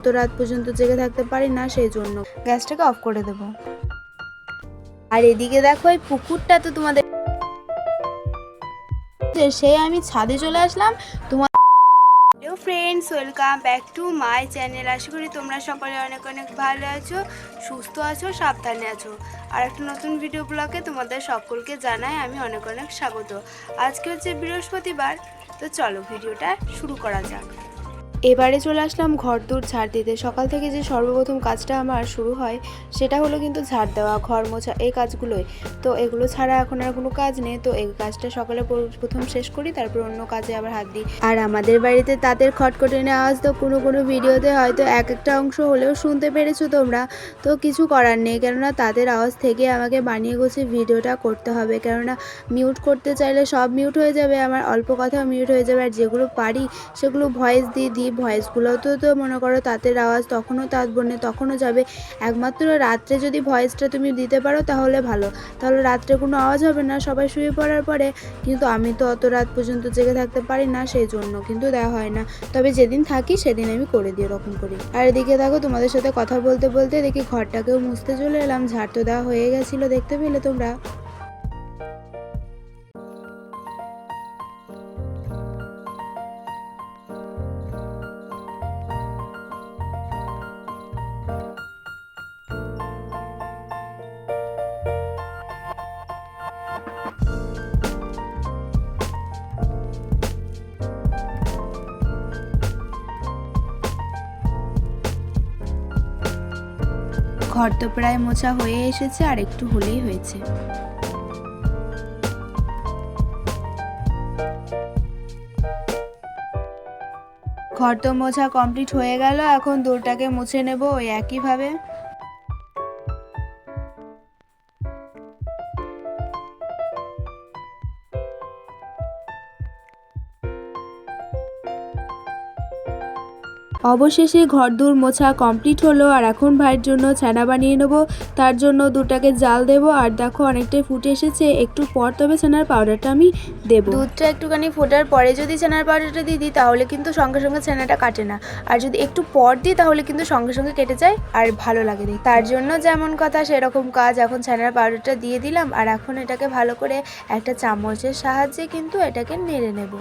তো রাত পর্যন্ত জেগে থাকতে পারি না, সেই জন্য গ্যাসটাকে অফ করে দেব। আর এদিকে দেখো এই পুকুরটা তো তোমাদের, সেই আমি ছাদে চলে আসলাম। তোমার hello friends, welcome back to my channel. আশা করি তোমরা সকলে অনেক অনেক ভালো আছো, সুস্থ আছো, সাবধানে আছো। আর একটা নতুন ভিডিও ব্লগে তোমাদের সকলকে জানাই আমি অনেক অনেক স্বাগত। আজকে হচ্ছে বৃহস্পতিবার, তো চলো ভিডিওটা শুরু করা যাক। এবারে চলে আসলাম ঘর দূর ঝাড় দিতে। সকাল থেকে যে সর্বপ্রথম কাজটা আমার শুরু হয় সেটা হলো কিন্তু ঝাড় দেওয়া, ঘর মোছা, এই কাজগুলোই। তো এগুলো ছাড়া এখন আর কোনো কাজ নেই, তো এই কাজটা সকালে প্রথম শেষ করি, তারপর অন্য কাজে আবার হাত দিই। আর আমাদের বাড়িতে তাদের খটখটানি আওয়াজ তো কোনো কোনো ভিডিওতে হয়তো এক একটা অংশ হলেও শুনতে পেরেছো তোমরা। তো কিছু করার নেই, কেননা তাদের আওয়াজ থেকে আমাকে বানিয়ে গুছিয়ে ভিডিওটা করতে হবে, কেননা মিউট করতে চাইলে সব মিউট হয়ে যাবে, আমার অল্প কথাও মিউট হয়ে যাবে। আর যেগুলো পারি সেগুলো ভয়েস দিই, ভয়েসগুলো তো মনে করো তাদের আওয়াজ তখনও থাকবে না, তখনও যাবে। একমাত্র রাত্রে যদি ভয়েসটা তুমি দিতে পারো তাহলে ভালো, তাহলে রাত্রে কোনো আওয়াজ হবে না সবাই শুয়ে পড়ার পরে। কিন্তু আমি তো অত রাত পর্যন্ত জেগে থাকতে পারি না, সেই জন্য কিন্তু দেওয়া হয় না। তবে যেদিন থাকি সেদিন আমি করে দিই, এরকম করি। আর এদিকে দেখো তোমাদের সাথে কথা বলতে বলতে দেখি ঘরটাকেও মুছতে চলে এলাম। ঝাড় তো দেওয়া হয়ে গেছিলো, দেখতে পেলে তোমরা। ঘর তো প্রায় মোছা হয়ে এসেছে, আর একটু হলেই হয়েছে। ঘর তো মোছা কমপ্লিট হয়ে গেল, এখন দূরটাকে মুছে নেব ওই একইভাবে। অবশেষে ঘরদোর মোছা কমপ্লিট হলো, আর এখন ভাইয়ের জন্য ছানা বানিয়ে নেবো। তার জন্য দুধটাকে জাল দেবো। আর দেখো অনেকটাই ফুটে এসেছে, একটু পর তবে ছানার পাউডারটা আমি দেবো। দুধটা একটুখানি ফোটার পরে যদি ছানার পাউডারটা দিয়ে দিই তাহলে কিন্তু সঙ্গে সঙ্গে ছানাটা কাটে না, আর যদি একটু পর দিই তাহলে কিন্তু সঙ্গে সঙ্গে কেটে যায় আর ভালো লাগে দেখতে। তার জন্য যেমন কথা সেরকম কাজ। এখন ছানার পাউডারটা দিয়ে দিলাম, আর এখন এটাকে ভালো করে একটা চামচের সাহায্যে কিন্তু এটাকে নেড়ে নেব।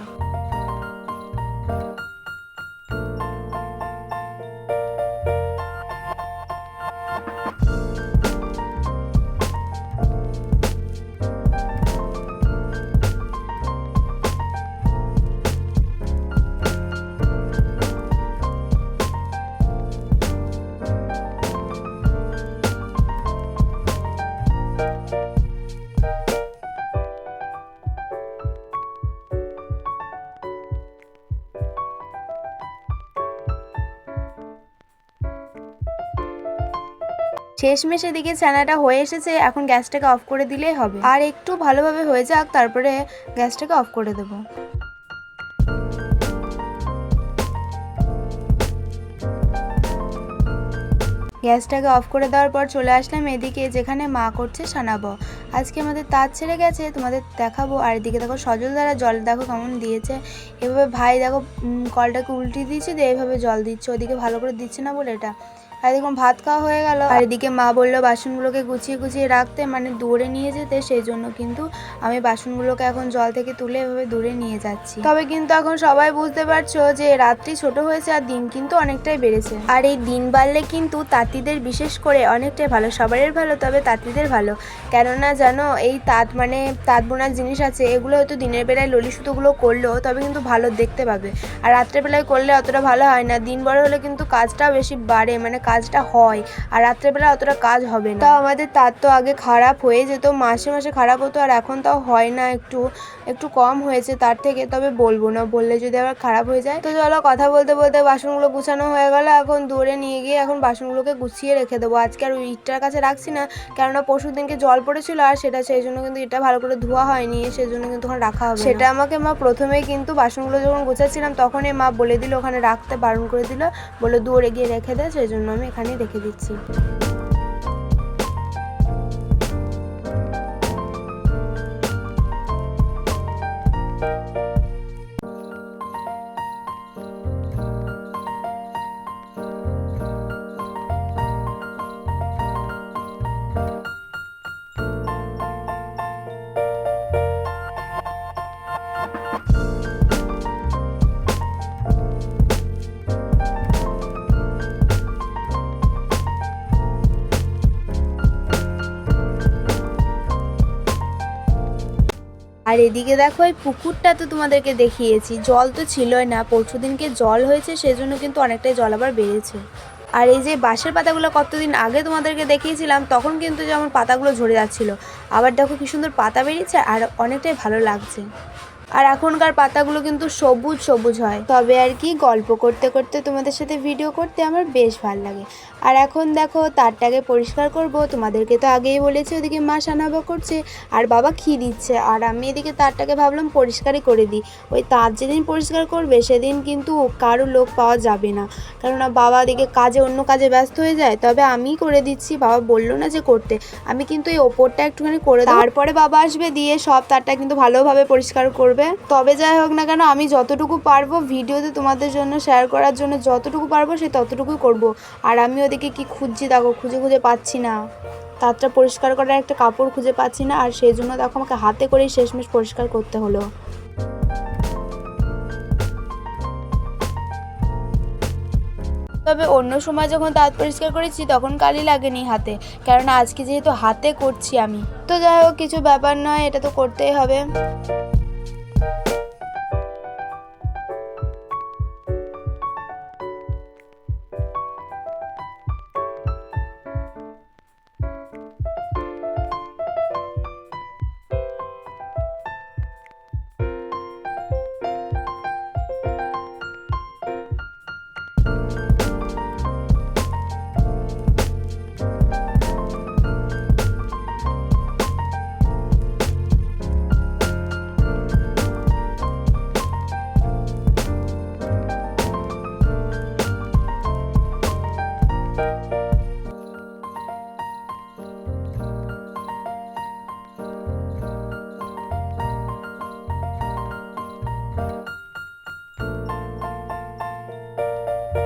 শেষমেশ এদিকে ছানাটা হয়ে এসেছে, এখন গ্যাসটাকে অফ করে দিলেই হবে। আর একটু ভালোভাবে হয়ে যাক, তারপরে গ্যাসটাকে অফ করে দেবো। গ্যাসটাকে অফ করে দেওয়ার পর চলে আসলাম এদিকে, যেখানে মা করছে সানাবো। আজকে আমাদের তাঁত ছেড়ে গেছে, তোমাদের দেখাবো। আর এদিকে দেখো সজল দ্বারা জল দেখো কেমন দিয়েছে। এভাবে ভাই দেখো কলটাকে উল্টে দিয়েছে, দিয়ে এইভাবে জল দিচ্ছে, ওদিকে ভালো করে দিচ্ছে না বলে এটা। আর দেখুন ভাত খাওয়া হয়ে গেল। আর এদিকে মা বললো বাসনগুলোকে গুছিয়ে গুছিয়ে রাখতে, মানে দূরে নিয়ে যেতে, সেই জন্য কিন্তু আমি বাসনগুলোকে এখন জল থেকে তুলে এভাবে দূরে নিয়ে যাচ্ছি। তবে কিন্তু এখন সবাই বুঝতে পারছো যে রাত্রি ছোট হয়েছে আর দিন কিন্তু অনেকটাই বেড়েছে। আর এই দিন বাড়লে কিন্তু তাঁতিদের বিশেষ করে অনেকটাই ভালো, সবারই ভালো, তবে তাঁতিদের ভালো। কেননা জানো এই তাঁত মানে তাঁত বোনার জিনিস আছে, এগুলো হয়তো দিনের বেলায় ললি সুতোগুলো করলেও তবে কিন্তু ভালো দেখতে পাবে, আর রাত্রেবেলায় করলে অতটা ভালো হয় না। দিন বড় হলে কিন্তু কাজটাও বেশি বাড়ে, মানে কাজটা হয়, আর রাত্রেবেলা অতটা কাজ হবে না। তাও আমাদের তার তো আগে খারাপ হয়ে যেত, মাসে মাসে খারাপ হতো, আর এখন তাও হয় না, একটু একটু কম হয়েছে তার থেকে। তবে বলবো না, বললে যদি আবার খারাপ হয়ে যায়। তো চলো কথা বলতে বলতে বাসনগুলো গুছানো হয়ে গেল, এখন দূরে নিয়ে গিয়ে এখন বাসনগুলোকে গুছিয়ে রেখে দেবো। আজকে আর ওই ইটটার কাছে রাখছি না, কেননা পরশু দিনকে জল পড়েছিল, আর সেটা সেই জন্য কিন্তু এটা ভালো করে ধোয়া হয়নি, সেই জন্য কিন্তু ওখানে রাখা হবে। সেটা আমাকে মা প্রথমেই কিন্তু বাসনগুলো যখন গোছাচ্ছিলাম তখনই মা বলে দিল, ওখানে রাখতে বারণ করে দিল, বলে দূরে গিয়ে রেখে দেয়, সেই জন্য আমি এখানেই রেখে দিচ্ছি। আর এদিকে দেখো এই পুকুরটা তো তোমাদেরকে দেখিয়েছি, জল তো ছিলই না, পরশুদিনকে জল হয়েছে সেজন্য কিন্তু অনেকটাই জল আবার বেড়েছে। আর এই যে বাঁশের পাতাগুলো কতদিন আগে তোমাদেরকে দেখিয়েছিলাম, তখন কিন্তু যেমন পাতাগুলো ঝরে যাচ্ছিল, আবার দেখো কি সুন্দর পাতা বেরিয়েছে আর অনেকটাই ভালো লাগছে। আর এখনকার পাতাগুলো কিন্তু সবুজ সবুজ হয়। তবে আর কি গল্প করতে করতে তোমাদের সাথে ভিডিও করতে আমার বেশ ভালো লাগে। আর এখন দেখো তারটাকে পরিষ্কার করব, তোমাদেরকে তো আগেই বলেছি ওদিকে মা সানাবা করছে আর বাবা ঘি দিচ্ছে, আর আমি এদিকে তারটাকে ভাবলাম পরিষ্কারই করে দিই। ওই তার যেদিন পরিষ্কার করবে সেদিন কিন্তু কারো লোক পাওয়া যাবে না, কেননা বাবা এদিকে অন্য কাজে ব্যস্ত হয়ে যায়। তবে আমিই করে দিচ্ছি, বাবা বললো না যে করতে, আমি কিন্তু এই ওপরটা একটুখানি করে দেবো, তারপরে বাবা আসবে দিয়ে সব তারটা কিন্তু ভালোভাবে পরিষ্কার করবে। তবে যাই হোক না কেন, আমি যতটুকু পারবো ভিডিওতে তোমাদের জন্য শেয়ার করার জন্য যতটুকু পারবো সে ততটুকুই করব। আর আমি ওদিকে কি খুঁজছি দেখো, খুঁজে পাচ্ছি না, তারটা পরিষ্কার করার একটা কাপড় খুঁজে পাচ্ছি না, আর সেই জন্য দেখো আমাকে হাতে করেই শেষমেশ পরিষ্কার করতে হলো। তবে অন্য সময় যখন দাঁত পরিষ্কার করেছি তখন কালি লাগেনি হাতে, কেননা আজকে যেহেতু হাতে করছি আমি, তো যাই হোক কিছু ব্যাপার নয়, এটা তো করতেই হবে।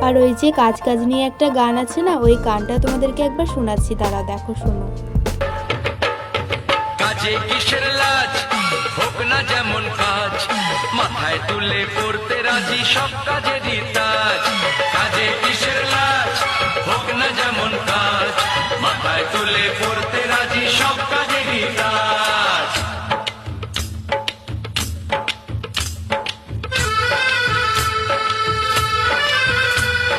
আর ওই যে কাজ কাজ নিয়ে একটা গান আছে না, ওই গানটা তোমাদেরকে একবার শোনাচ্ছি, তারা দেখো শোনো। কাজে কিসের লাজ, হোক না যেমন কাজ, মাথায় তুলে পড়তে রাজি সব কাজেরই তাজ। কাজে কিসের লাজ, হোক না যেমন কাজ, মাথায় তুলে পড়তে রাজি সব কাজেরই তাজ।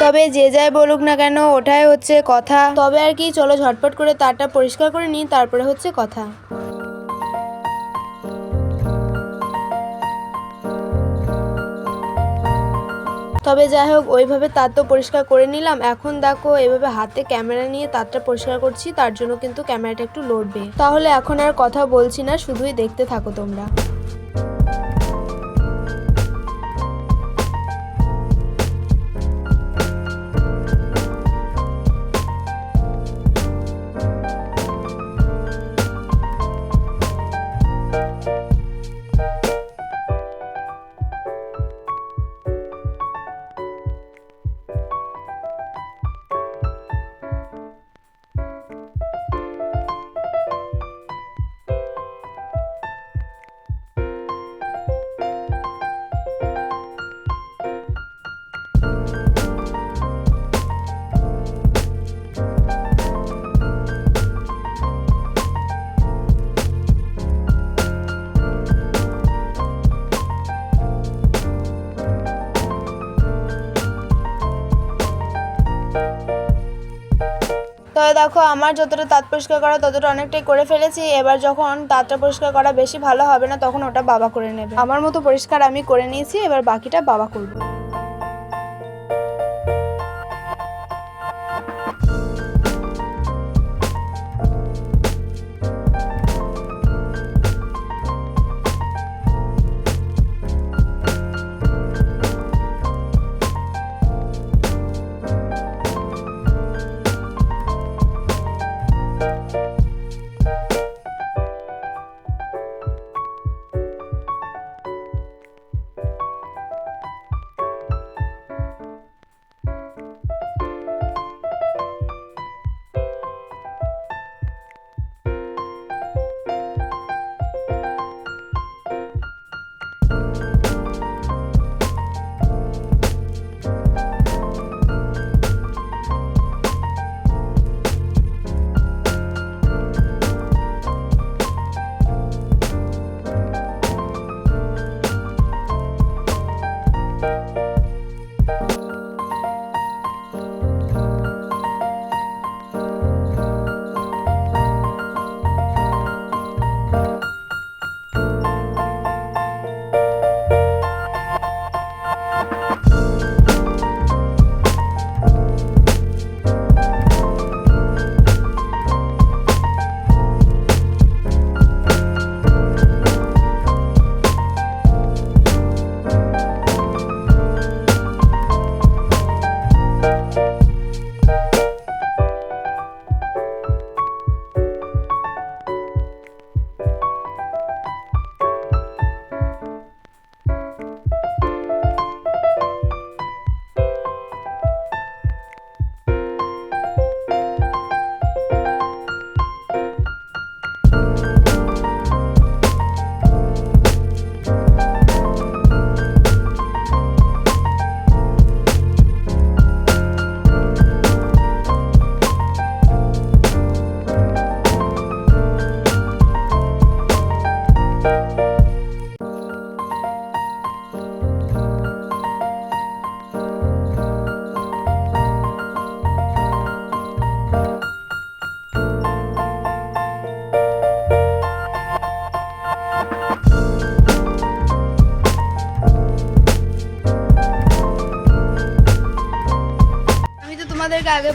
তবে যে যাই বলুক না কেন ওটাই হচ্ছে কথা। তবে আর কি, চলো ঝটপট করে তারটা পরিষ্কার করে নিই, তারপরে হচ্ছে কথা। তবে যাই হোক ওইভাবে তার তো পরিষ্কার করে নিলাম, এখন দেখো এভাবে হাতে ক্যামেরা নিয়ে তারটা পরিষ্কার করছি, তার জন্য কিন্তু ক্যামেরাটা একটু লড়বে। তাহলে এখন আর কথা বলছি না, শুধুই দেখতে থাকো তোমরা। তো দেখো আমার যতটা দাঁত পরিষ্কার করা ততটা অনেকটাই করে ফেলেছি। এবার যখন দাঁতটা পরিষ্কার করা বেশি ভালো হবে না তখন ওটা বাবা করে নেবে। আমার মতো পরিষ্কার আমি করে নিয়েছি, এবার বাকিটা বাবা করবে।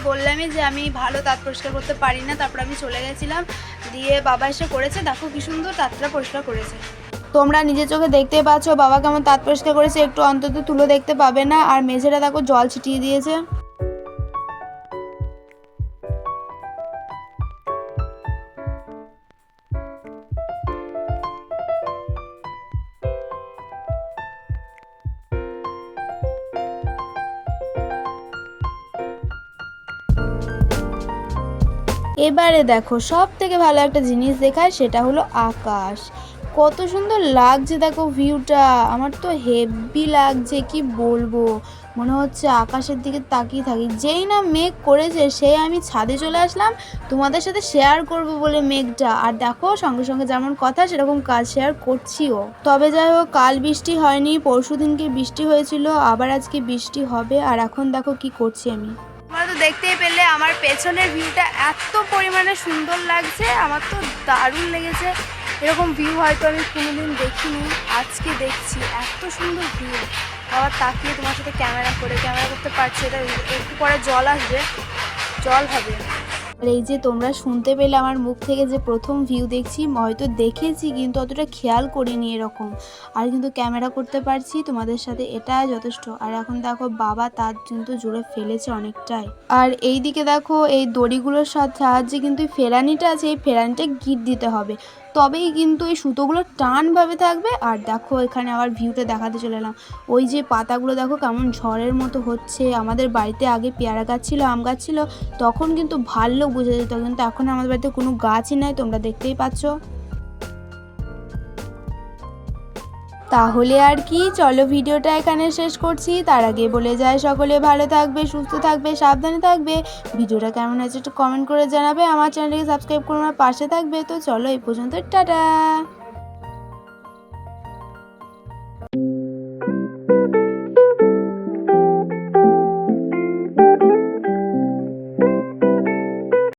বললামই যে আমি ভালো তাঁত পরিষ্কার করতে পারি না, তারপর আমি চলে গেছিলাম, দিয়ে বাবা এসে করেছে। দেখো কি সুন্দর তাঁতটা পরিষ্কার করেছে। তোমরা নিজের চোখে দেখতে পাচ্ছ বাবা কেমন তাঁত পরিষ্কার করেছে, একটু অন্তত তুলো দেখতে পাবে না। আর মেঝেটা দেখো জল ছিটিয়ে দিয়েছে। এবারে দেখো সব থেকে ভালো একটা জিনিস দেখায়, সেটা হলো আকাশ। কত সুন্দর লাগছে দেখো ভিউটা, আমার তো হেভি লাগছে, কি বলবো। মনে হচ্ছে আকাশের দিকে তাকিয়ে থাকি। যেই না মেঘ করেছে সেই আমি ছাদে চলে আসলাম তোমাদের সাথে শেয়ার করব বলে মেঘটা। আর দেখো সঙ্গে সঙ্গে যেমন কথা সেরকম কাজ শেয়ার করছিও। তবে যাই হোক, কাল বৃষ্টি হয়নি, পরশু দিনকে বৃষ্টি হয়েছিল, আবার আজকে বৃষ্টি হবে। আর এখন দেখো কি করছি আমি। তোমরা তো দেখতেই পেলে আমার পেছনের ভিউটা এত পরিমাণে সুন্দর লাগছে, আমার তো দারুণ লেগেছে। এরকম ভিউ হয়তো আমি কোনোদিন দেখিনি, আজকে দেখছি এত সুন্দর ভিউ। আবার তাকিয়ে তোমার সাথে ক্যামেরা করতে পারছি। এটা একটু পরে জল আসবে, জল হবে। আর এই যে তোমরা শুনতে পেলে আমার মুখ থেকে যে প্রথম ভিউ দেখছি, হয়তো দেখেছি কিন্তু অতটা খেয়াল করিনি এরকম। আর কিন্তু ক্যামেরা করতে পারছি তোমাদের সাথে, এটা যথেষ্ট। আর এখন দেখো বাবা তার কিন্তু জুড়ে ফেলেছে অনেকটাই। আর এই দিকে দেখো এই দড়িগুলোর সাহায্যে কিন্তু এই ফেরানিটা আছে, এই ফেরানিটা গিট দিতে হবে, তবেই কিন্তু এই সুতোগুলো টানভাবে থাকবে। আর দেখো এখানে আবার ভিউটা দেখাতে চলে এলাম। ওই যে পাতাগুলো দেখো কেমন ঝড়ের মতো হচ্ছে। আমাদের বাড়িতে আগে পেয়ারা গাছ ছিল, আম গাছ ছিল, তখন কিন্তু ভালো বোঝা যেত, কিন্তু এখন আমাদের বাড়িতে কোনো গাছই নাই, তোমরা দেখতেই পাচ্ছ। তাহলে আর কি, চলো ভিডিওটা এখানে শেষ করছি। তার আগে বলে যায় সকলে ভালো থাকবে, সুস্থ থাকবে, সাবধানে থাকবে। ভিডিওটা কেমন হয়েছে একটু কমেন্ট করে জানাবে। আমার চ্যানেলটিকে সাবস্ক্রাইব করে আমার পাশে থাকবে। তো চলো এই পর্যন্ত, টাটা।